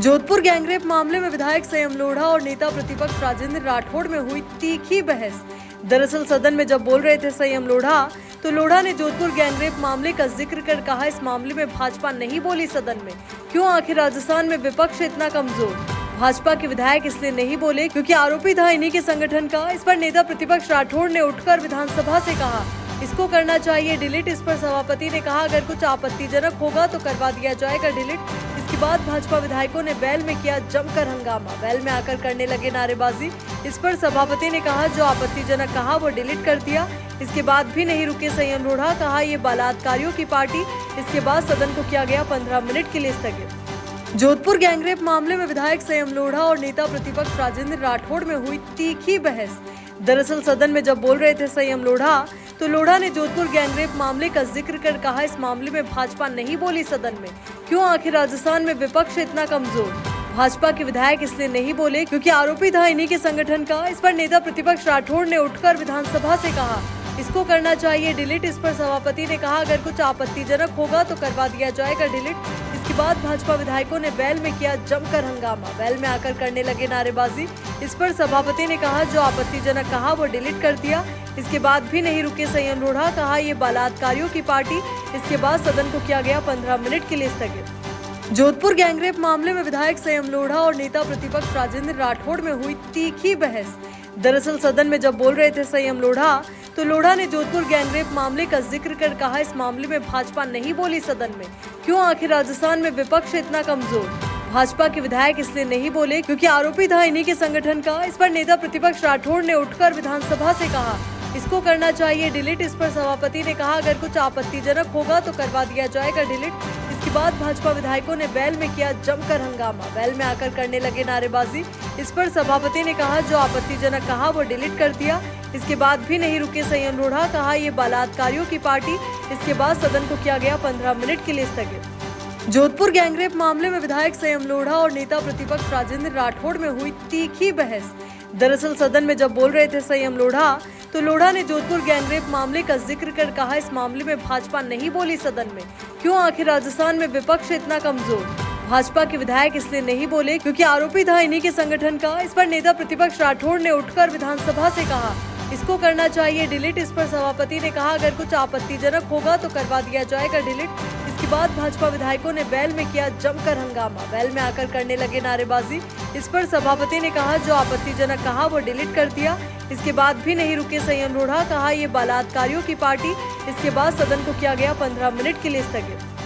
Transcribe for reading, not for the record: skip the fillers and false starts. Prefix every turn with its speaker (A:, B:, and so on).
A: Jodhpur gangrape मामले में विधायक संयम लोढ़ा और नेता प्रतिपक्ष राजेंद्र राठौड़ में हुई तीखी बहस। दरअसल सदन में जब बोल रहे थे संयम लोढ़ा, तो लोढ़ा ने जोधपुर गैंगरेप मामले का जिक्र कर कहा, इस मामले में भाजपा नहीं बोली सदन में। क्यों आखिर राजस्थान में विपक्ष इतना कमजोर? भाजपा के विधायक इसलिए नहीं बोले क्योंकि आरोपी था इन्हीं के संगठन का। इस पर नेता प्रतिपक्ष राठौड़ ने उठकर विधानसभा से कहा, इसको करना चाहिए डिलीट। इस पर सभापति ने कहा, अगर कुछ आपत्तिजनक होगा तो करवा दिया जाएगा डिलीट। इसके बाद भाजपा विधायकों ने बैल में किया जमकर हंगामा, बैल में आकर करने लगे नारेबाजी। इस पर सभापति ने कहा, जो आपत्तिजनक कहा वो डिलीट कर दिया। इसके बाद भी नहीं रुके संयम लोढ़ा, कहा ये बलात्कारियों की पार्टी। इसके बाद सदन को किया गया 15 मिनट के लिए स्थगित। जोधपुर गैंगरेप मामले में विधायक संयम लोढ़ा और नेता प्रतिपक्ष राजेंद्र राठौड़ में हुई तीखी बहस। दरअसल सदन में जब बोल रहे थे संयम लोढ़ा, तो लोढ़ा ने जोधपुर गैंगरेप मामले का जिक्र कर कहा, इस मामले में भाजपा नहीं बोली सदन में। क्यों आखिर राजस्थान में विपक्ष इतना कमजोर? भाजपा के विधायक इसलिए नहीं बोले क्योंकि आरोपी था इन्हीं के संगठन का। इस पर नेता प्रतिपक्ष राठौड़ ने उठकर विधानसभा से कहा, इसको करना चाहिए डिलीट। इस पर सभापति ने कहा, अगर कुछ आपत्तिजनक होगा तो करवा दिया जाएगा डिलीट। इसके बाद भाजपा विधायकों ने बैल में किया जमकर हंगामा, बैल में आकर करने लगे नारेबाजी। इस पर सभापति ने कहा, जो आपत्तिजनक कहा वो डिलीट कर दिया। इसके बाद भी नहीं रुके संयम लोढ़ा, कहा ये बलात्कारियों की पार्टी। इसके बाद सदन को किया गया 15 मिनट के लिए स्थगित। जोधपुर गैंगरेप मामले में विधायक संयम लोढ़ा और नेता प्रतिपक्ष राजेंद्र राठौड़ में हुई तीखी बहस। दरअसल सदन में जब बोल रहे थे संयम लोढ़ा, तो लोढ़ा ने जोधपुर गैंगरेप मामले का जिक्र कर कहा, इस मामले में भाजपा नहीं बोली सदन में। क्यों आखिर राजस्थान में विपक्ष इतना कमजोर? भाजपा के विधायक इसलिए नहीं बोले क्योंकि आरोपी था इन्हीं के संगठन का। इस पर नेता प्रतिपक्ष राठौड़ ने उठकर विधानसभा से कहा, इसको करना चाहिए डिलीट। इस पर सभापति ने कहा, अगर कुछ आपत्तिजनक होगा तो करवा दिया जाएगा डिलीट। इसके बाद भाजपा विधायकों ने बैल में किया जमकर हंगामा, बैल में आकर करने लगे नारेबाजी। इस पर सभापति ने कहा, जो आपत्तिजनक कहा वो डिलीट कर दिया। इसके बाद भी नहीं रुके संयम लोढ़ा, कहा ये बलात्कारियों की पार्टी। इसके बाद सदन को किया गया 15 मिनट के लिए स्थगित। जोधपुर गैंगरेप मामले में विधायक संयम लोढ़ा और नेता प्रतिपक्ष राजेंद्र राठौड़ में हुई तीखी बहस। दरअसल सदन में जब बोल रहे थे संयम लोढ़ा, तो लोढ़ा ने जोधपुर गैंगरेप मामले का जिक्र कर कहा, इस मामले में भाजपा नहीं बोली सदन में। क्यों आखिर राजस्थान में विपक्ष इतना कमजोर? भाजपा के विधायक इसलिए नहीं बोले क्योंकि आरोपी था इन्हीं के संगठन का। इस पर नेता प्रतिपक्ष राठौड़ ने उठकर विधानसभा से कहा, इसको करना चाहिए डिलीट। इस पर सभापति ने कहा, अगर कुछ आपत्तिजनक होगा तो करवा दिया जाएगा डिलीट। इसके बाद भाजपा विधायकों ने बैल में किया जमकर हंगामा, बैल में आकर करने लगे नारेबाजी। इस पर सभापति ने कहा, जो आपत्तिजनक कहा वो डिलीट कर दिया। इसके बाद भी नहीं रुके संयम लोढ़ा, कहा ये बलात्कारियों की पार्टी। इसके बाद सदन को किया गया 15 मिनट के लिए स्थगित।